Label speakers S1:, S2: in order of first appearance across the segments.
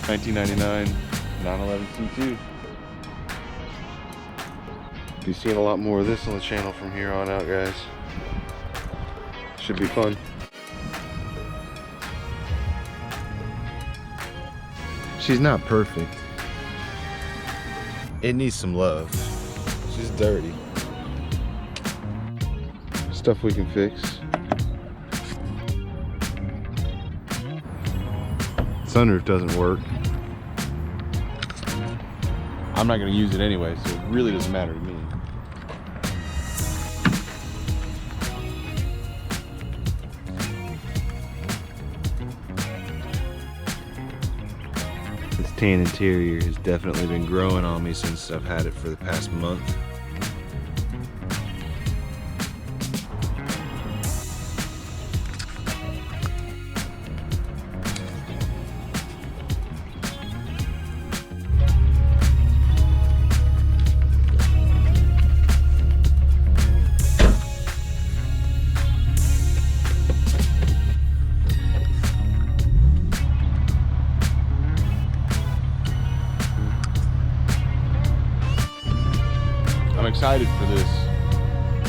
S1: 1999 911 C2. Be seeing a lot more of this on the channel from here on out, guys. Should be fun. She's not perfect. It needs some love. She's dirty. Stuff we can fix. Sunroof doesn't work. I'm not gonna use it anyway, so it really doesn't matter to me. This tan interior has definitely been growing on me since I've had it for the past month. I'm excited for this.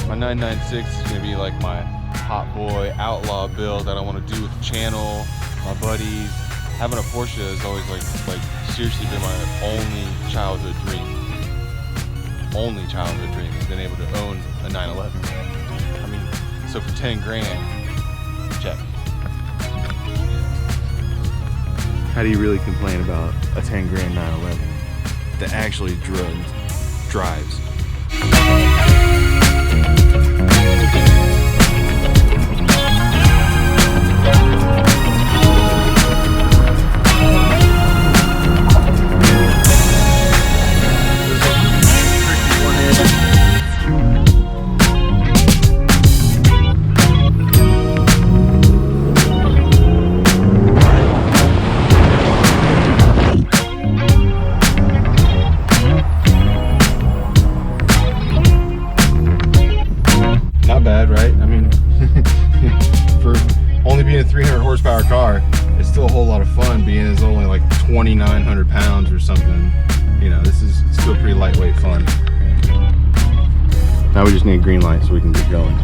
S1: My 996 is gonna be like my hot boy outlaw build that I want to do with the channel, my buddies. Having a Porsche has always like seriously been my only childhood dream. Only childhood dream has been able to own a 911. I mean, so for 10 grand, check. How do you really complain about a 10 grand 911 that actually drives? Bad, right? I mean, for only being a 300 horsepower car, it's still a whole lot of fun being it's only like 2,900 pounds or something. You know, this is still pretty lightweight fun. Now we just need a green light so we can get going.